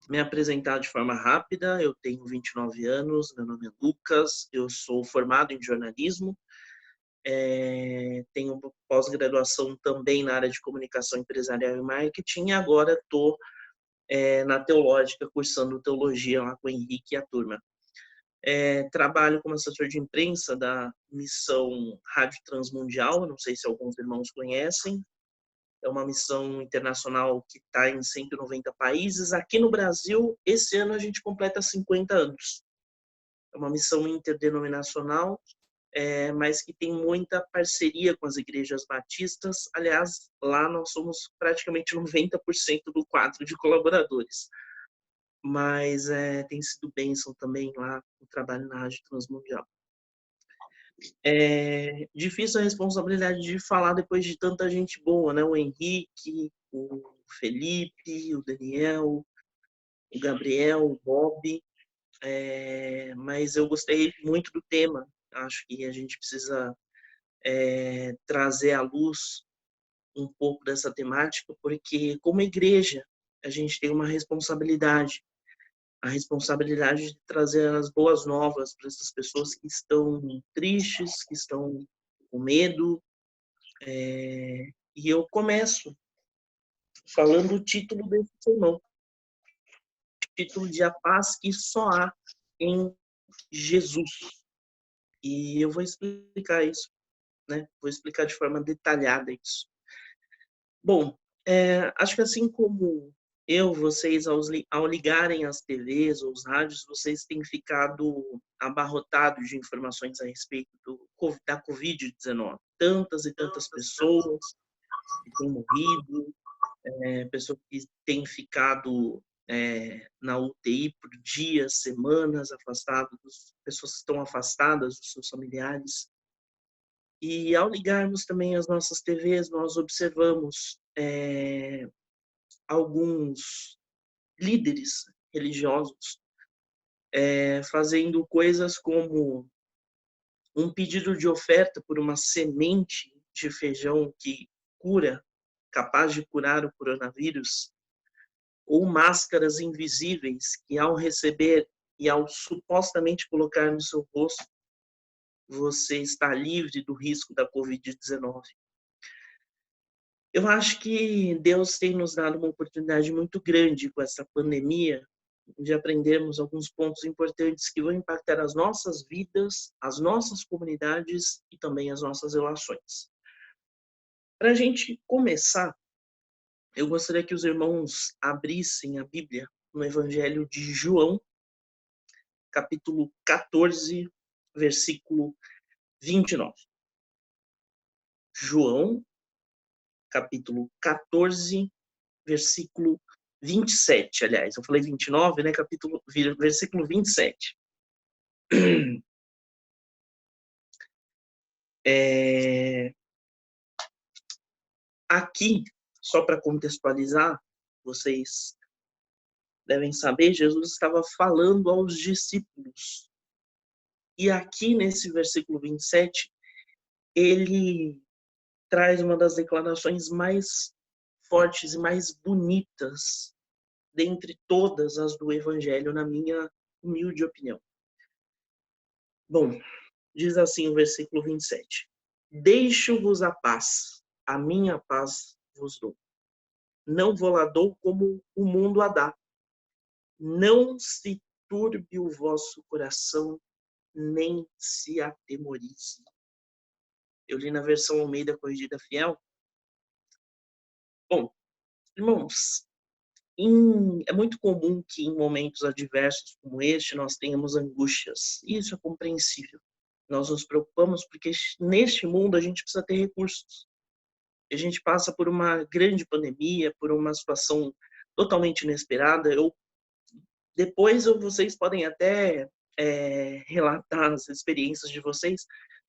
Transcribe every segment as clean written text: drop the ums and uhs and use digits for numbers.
Me apresentar de forma rápida, eu tenho 29 anos, meu nome é Lucas, eu sou formado em jornalismo, tenho pós-graduação também na área de comunicação empresarial e marketing, e agora estou na Teológica, cursando teologia lá com o Henrique e a turma. Trabalho como assessor de imprensa da missão Rádio Transmundial, não sei se alguns irmãos conhecem, é uma missão internacional que está em 190 países. Aqui no Brasil, esse ano a gente completa 50 anos. É uma missão interdenominacional, mas que tem muita parceria com as igrejas batistas. Aliás, lá nós somos praticamente 90% do quadro de colaboradores. Mas tem sido bênção também lá o trabalho na Rádio Transmundial. É difícil a responsabilidade de falar depois de tanta gente boa, né? O Henrique, o Felipe, o Daniel, o Gabriel, o Bob, mas eu gostei muito do tema. Acho que a gente precisa trazer à luz um pouco dessa temática, porque como igreja a gente tem uma responsabilidade, a responsabilidade de trazer as boas novas para essas pessoas que estão tristes, que estão com medo. E eu começo falando o título desse sermão, o título de A Paz que Só Há em Jesus. E eu vou explicar isso, né? Vou explicar de forma detalhada isso. Bom, acho que assim como vocês, ao ligarem as TVs ou os rádios, vocês têm ficado abarrotados de informações a respeito da Covid-19. Tantas e tantas pessoas que têm morrido, pessoas que têm ficado na UTI por dias, semanas, afastados, pessoas que estão afastadas dos seus familiares. E ao ligarmos também as nossas TVs, nós observamos alguns líderes religiosos fazendo coisas como um pedido de oferta por uma semente de feijão que cura, capaz de curar o coronavírus, ou máscaras invisíveis que, ao receber e ao supostamente colocar no seu rosto, você está livre do risco da Covid-19. Eu acho que Deus tem nos dado uma oportunidade muito grande com essa pandemia de aprendermos alguns pontos importantes que vão impactar as nossas vidas, as nossas comunidades e também as nossas relações. Para a gente começar, eu gostaria que os irmãos abrissem a Bíblia no Evangelho de João, capítulo 14, versículo 29. João, capítulo 14, versículo 27, aliás. Eu falei 29, né? Versículo 27. Aqui, só para contextualizar, vocês devem saber, Jesus estava falando aos discípulos. E aqui, nesse versículo 27, ele traz uma das declarações mais fortes e mais bonitas dentre todas as do Evangelho, na minha humilde opinião. Bom, diz assim o versículo 27. Deixo-vos a paz, a minha paz vos dou. Não vou lá dou como o mundo a dá. Não se turbe o vosso coração, nem se atemorize. Eu li na versão Almeida Corrigida Fiel. Bom, irmãos, é muito comum que em momentos adversos como este nós tenhamos angústias. Isso é compreensível. Nós nos preocupamos porque neste mundo a gente precisa ter recursos. A gente passa por uma grande pandemia, por uma situação totalmente inesperada. Depois vocês podem até relatar as experiências de vocês,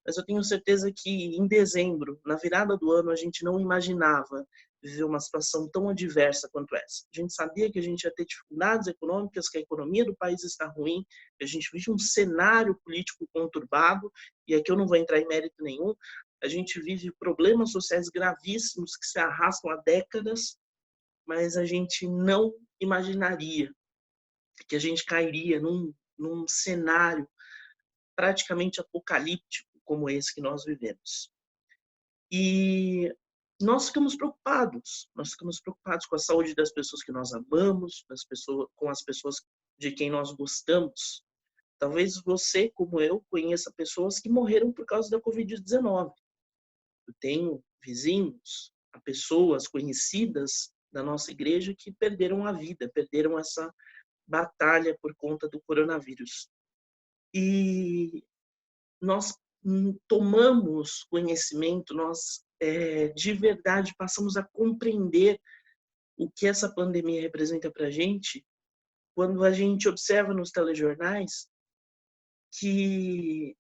mas eu tenho certeza que em dezembro, na virada do ano, a gente não imaginava viver uma situação tão adversa quanto essa. A gente sabia que a gente ia ter dificuldades econômicas, que a economia do país está ruim, que a gente vive um cenário político conturbado, e aqui eu não vou entrar em mérito nenhum, a gente vive problemas sociais gravíssimos que se arrastam há décadas, mas a gente não imaginaria que a gente cairia num cenário praticamente apocalíptico como esse que nós vivemos. E nós ficamos preocupados com a saúde das pessoas que nós amamos, com as pessoas de quem nós gostamos. Talvez você, como eu, conheça pessoas que morreram por causa da Covid-19. Eu tenho vizinhos, pessoas conhecidas da nossa igreja que perderam a vida, perderam essa batalha por conta do coronavírus. E nós tomamos conhecimento, nós de verdade passamos a compreender o que essa pandemia representa para a gente quando a gente observa nos telejornais que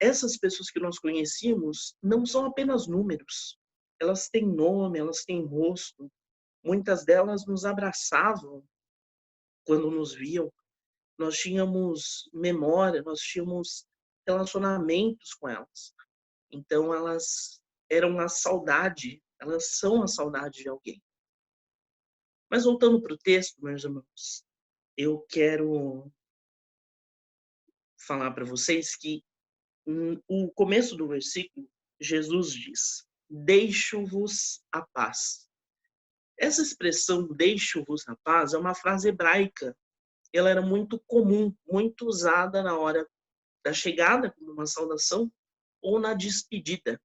essas pessoas que nós conhecíamos não são apenas números. Elas têm nome, elas têm rosto. Muitas delas nos abraçavam quando nos viam. Nós tínhamos memória, nós tínhamos relacionamentos com elas. Então, elas eram a saudade, elas são a saudade de alguém. Mas voltando para o texto, meus irmãos, eu quero falar para vocês que o começo do versículo, Jesus diz: deixo-vos a paz. Essa expressão, deixo-vos a paz, é uma frase hebraica. Ela era muito comum, muito usada na hora da chegada, como uma saudação, ou na despedida.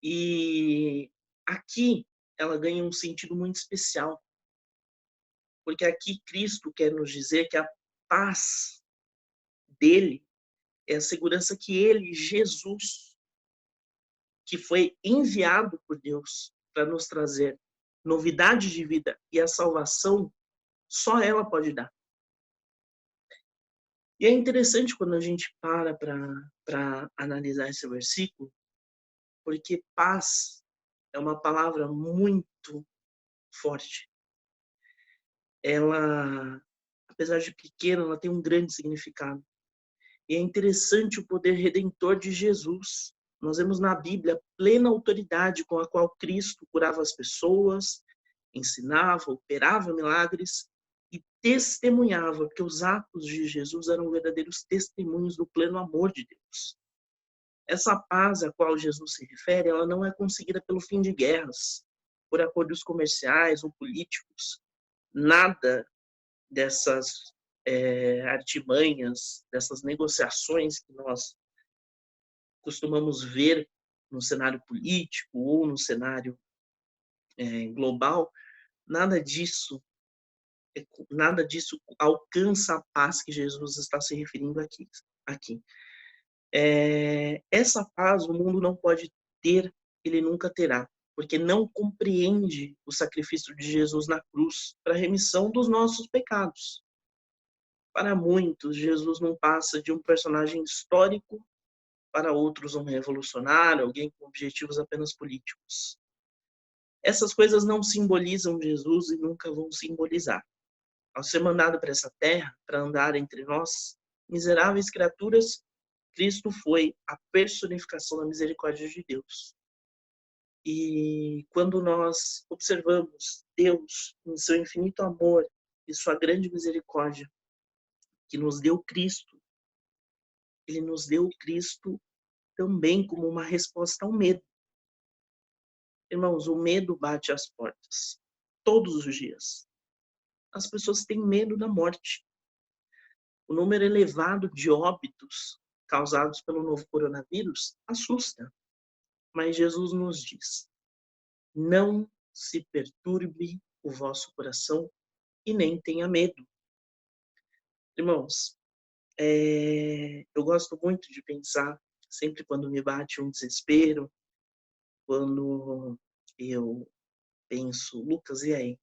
E aqui ela ganha um sentido muito especial, porque aqui Cristo quer nos dizer que a paz dele é a segurança que ele, Jesus, que foi enviado por Deus para nos trazer novidade de vida e a salvação, só ela pode dar. E é interessante quando a gente para analisar esse versículo, porque paz é uma palavra muito forte. Ela, apesar de pequena, ela tem um grande significado. E é interessante o poder redentor de Jesus. Nós vemos na Bíblia a plena autoridade com a qual Cristo curava as pessoas, ensinava, operava milagres e testemunhava, que os atos de Jesus eram verdadeiros testemunhos do pleno amor de Deus. Essa paz a qual Jesus se refere, ela não é conseguida pelo fim de guerras, por acordos comerciais ou políticos. Nada dessas artimanhas, dessas negociações que nós costumamos ver no cenário político ou no cenário global, nada disso alcança a paz que Jesus está se referindo aqui. Essa paz o mundo não pode ter, ele nunca terá, porque não compreende o sacrifício de Jesus na cruz para a remissão dos nossos pecados. Para muitos, Jesus não passa de um personagem histórico, para outros um revolucionário, alguém com objetivos apenas políticos. Essas coisas não simbolizam Jesus e nunca vão simbolizar. Ao ser mandado para essa terra, para andar entre nós, miseráveis criaturas, Cristo foi a personificação da misericórdia de Deus. E quando nós observamos Deus, em seu infinito amor e sua grande misericórdia, que nos deu Cristo, ele nos deu Cristo também como uma resposta ao medo. Irmãos, o medo bate às portas, todos os dias. As pessoas têm medo da morte. O número elevado de óbitos causados pelo novo coronavírus assusta. Mas Jesus nos diz: não se perturbe o vosso coração e nem tenha medo. Irmãos, eu gosto muito de pensar, sempre quando me bate um desespero, quando eu penso, Lucas, e aí?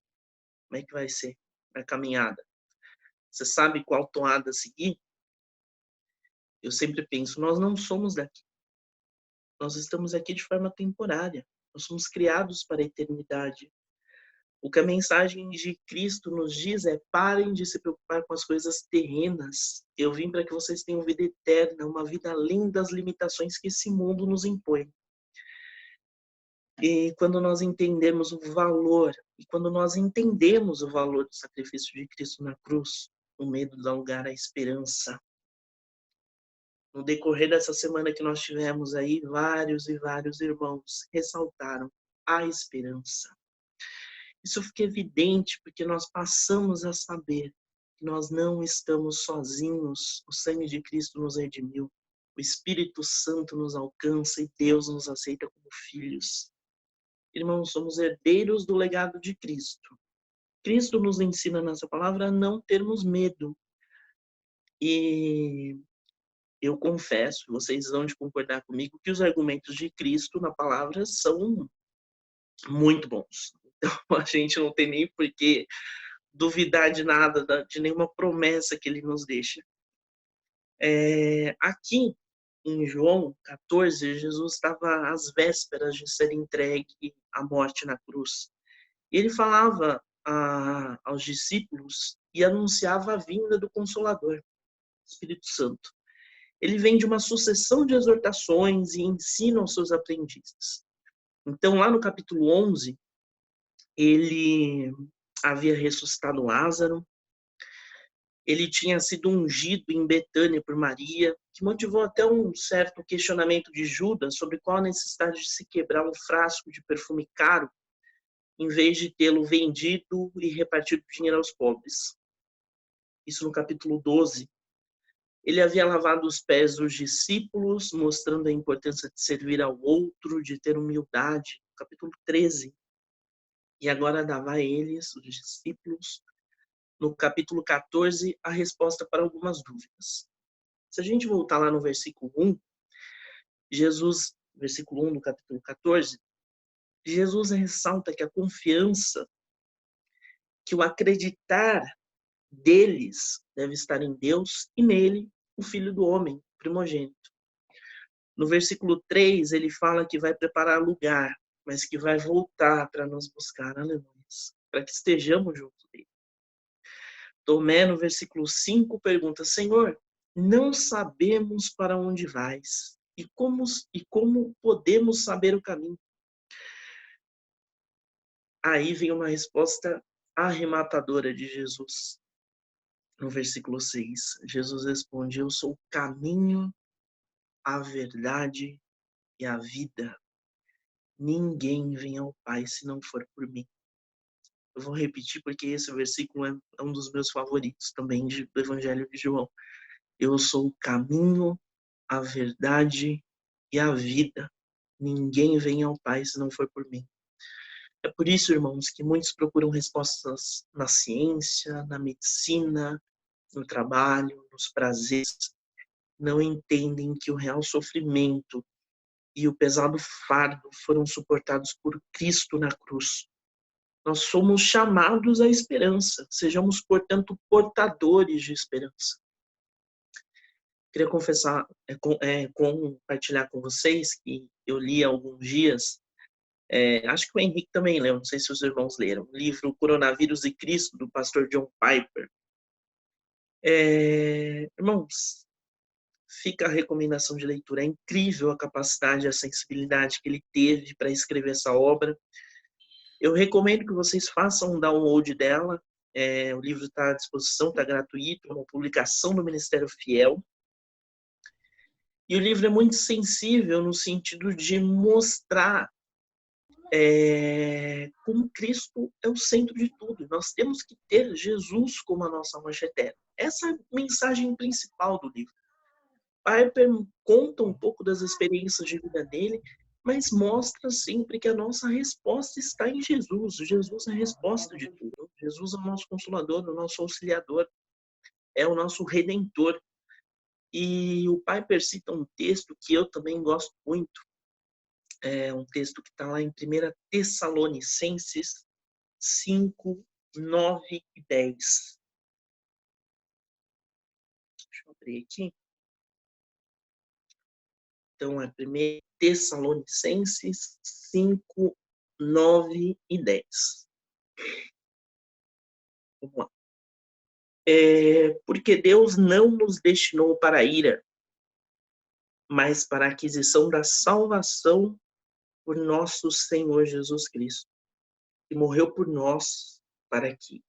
Como é que vai ser a caminhada? Você sabe qual toada seguir? Eu sempre penso, nós não somos daqui. Nós estamos aqui de forma temporária. Nós somos criados para a eternidade. O que a mensagem de Cristo nos diz é: parem de se preocupar com as coisas terrenas. Eu vim para que vocês tenham vida eterna, uma vida além das limitações que esse mundo nos impõe. E quando nós entendemos o valor, e quando nós entendemos o valor do sacrifício de Cristo na cruz, o medo dá lugar à esperança. No decorrer dessa semana que nós tivemos aí, vários e vários irmãos ressaltaram a esperança. Isso fica evidente porque nós passamos a saber que nós não estamos sozinhos. O sangue de Cristo nos redimiu. O Espírito Santo nos alcança e Deus nos aceita como filhos. Irmãos, somos herdeiros do legado de Cristo. Cristo nos ensina nessa palavra a não termos medo. E eu confesso, vocês vão de concordar comigo, que os argumentos de Cristo na palavra são muito bons. Então, a gente não tem nem por que duvidar de nada, de nenhuma promessa que ele nos deixa. Aqui, em João 14, Jesus estava às vésperas de ser entregue à morte na cruz. E ele falava aos discípulos e anunciava a vinda do Consolador, Espírito Santo. Ele vem de uma sucessão de exortações e ensina aos seus aprendizes. Então, lá no capítulo 11, ele havia ressuscitado Lázaro, ele tinha sido ungido em Betânia por Maria, que motivou até um certo questionamento de Judas sobre qual a necessidade de se quebrar um frasco de perfume caro, em vez de tê-lo vendido e repartido dinheiro aos pobres. Isso no capítulo 12. Ele havia lavado os pés dos discípulos, mostrando a importância de servir ao outro, de ter humildade. Capítulo 13. E agora dava a eles, os discípulos, no capítulo 14, a resposta para algumas dúvidas. Se a gente voltar lá no versículo 1, Jesus, versículo 1 do capítulo 14, Jesus ressalta que a confiança, que o acreditar deles deve estar em Deus e nele, o Filho do Homem, primogênito. No versículo 3, ele fala que vai preparar lugar, mas que vai voltar para nos buscar, aleluia, para que estejamos juntos dele. Tomé, no versículo 5, pergunta: Senhor, não sabemos para onde vais, e como podemos saber o caminho? Aí vem uma resposta arrematadora de Jesus. No versículo 6, Jesus responde: eu sou o caminho, a verdade e a vida. Ninguém vem ao Pai se não for por mim. Eu vou repetir porque esse versículo é um dos meus favoritos também do Evangelho de João. Eu sou o caminho, a verdade e a vida. Ninguém vem ao Pai se não for por mim. É por isso, irmãos, que muitos procuram respostas na ciência, na medicina, no trabalho, nos prazeres. Não entendem que o real sofrimento e o pesado fardo foram suportados por Cristo na cruz. Nós somos chamados à esperança. Sejamos, portanto, portadores de esperança. Queria compartilhar com vocês que eu li há alguns dias, acho que o Henrique também leu, não sei se os irmãos leram, o livro Coronavírus e Cristo, do pastor John Piper. Irmãos, fica a recomendação de leitura. É incrível a capacidade e a sensibilidade que ele teve para escrever essa obra. Eu recomendo que vocês façam um download dela. O livro está à disposição, está gratuito, é uma publicação do Ministério Fiel. E o livro é muito sensível no sentido de mostrar como Cristo é o centro de tudo. Nós temos que ter Jesus como a nossa rocha eterna. Essa é a mensagem principal do livro. Piper conta um pouco das experiências de vida dele, mas mostra sempre que a nossa resposta está em Jesus. Jesus é a resposta de tudo. Jesus é o nosso consolador, o nosso auxiliador, é o nosso redentor. E o Piper cita um texto que eu também gosto muito. É um texto que está lá em 1 Tessalonicenses 5, 9 e 10. Deixa eu abrir aqui. Então, é 1 Tessalonicenses 5, 9 e 10. Vamos lá. Porque Deus não nos destinou para a ira, mas para a aquisição da salvação por nosso Senhor Jesus Cristo, que morreu por nós para que,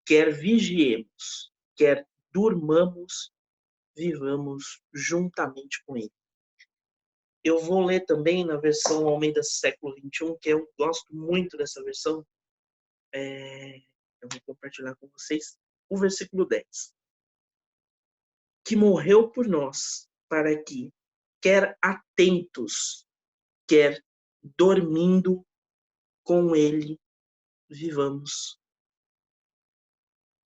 quer vigiemos, quer durmamos, vivamos juntamente com Ele. Eu vou ler também na versão Almeida século XXI, que eu gosto muito dessa versão. Eu vou compartilhar com vocês o versículo 10. Que morreu por nós, para que, quer atentos, quer dormindo, com Ele vivamos.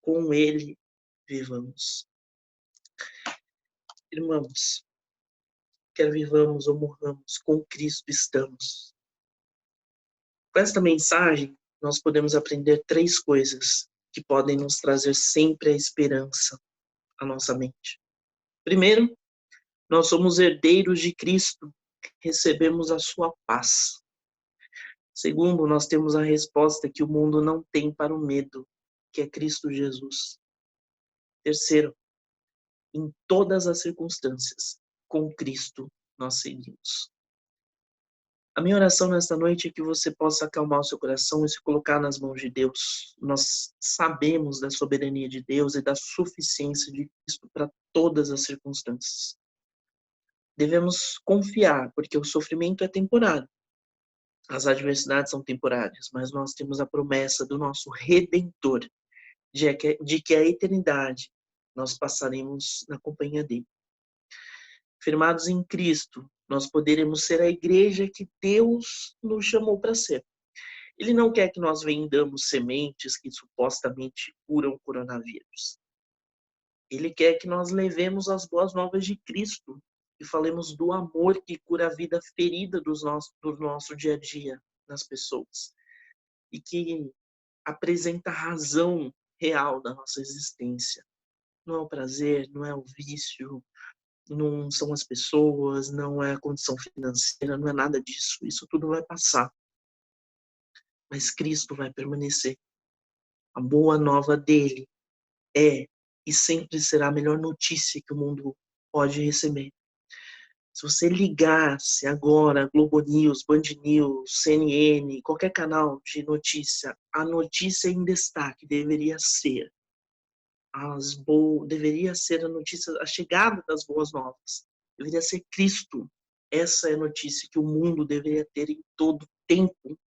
Com Ele vivamos. Irmãos, quer vivamos ou morramos, com Cristo estamos. Com esta mensagem, nós podemos aprender 3 coisas que podem nos trazer sempre a esperança à nossa mente. Primeiro, nós somos herdeiros de Cristo, recebemos a sua paz. Segundo, nós temos a resposta que o mundo não tem para o medo, que é Cristo Jesus. Terceiro, em todas as circunstâncias, com Cristo nós seguimos. A minha oração nesta noite é que você possa acalmar o seu coração e se colocar nas mãos de Deus. Nós sabemos da soberania de Deus e da suficiência de Cristo para todas as circunstâncias. Devemos confiar, porque o sofrimento é temporário. As adversidades são temporárias, mas nós temos a promessa do nosso Redentor, de que a eternidade nós passaremos na companhia dele. Firmados em Cristo, nós poderemos ser a igreja que Deus nos chamou para ser. Ele não quer que nós vendamos sementes que supostamente curam o coronavírus. Ele quer que nós levemos as boas novas de Cristo e falemos do amor que cura a vida ferida do nosso dia a dia nas pessoas e que apresenta a razão real da nossa existência. Não é o prazer, não é o vício, não são as pessoas, não é a condição financeira, não é nada disso. Isso tudo vai passar. Mas Cristo vai permanecer. A boa nova dele é e sempre será a melhor notícia que o mundo pode receber. Se você ligasse agora Globo News, Band News, CNN, qualquer canal de notícia, a notícia em destaque deveria ser deveria ser a notícia, a chegada das boas novas. Deveria ser Cristo. Essa é a notícia que o mundo deveria ter em todo tempo.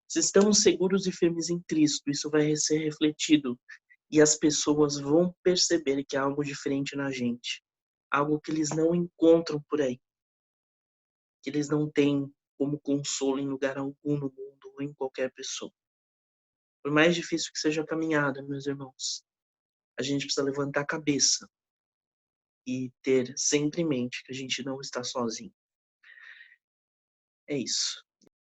Se estamos seguros e firmes em Cristo, isso vai ser refletido e as pessoas vão perceber que há algo diferente na gente. Algo que eles não encontram por aí. Que eles não têm como consolo em lugar algum no mundo ou em qualquer pessoa. Por mais difícil que seja a caminhada, meus irmãos, a gente precisa levantar a cabeça e ter sempre em mente que a gente não está sozinho. É isso.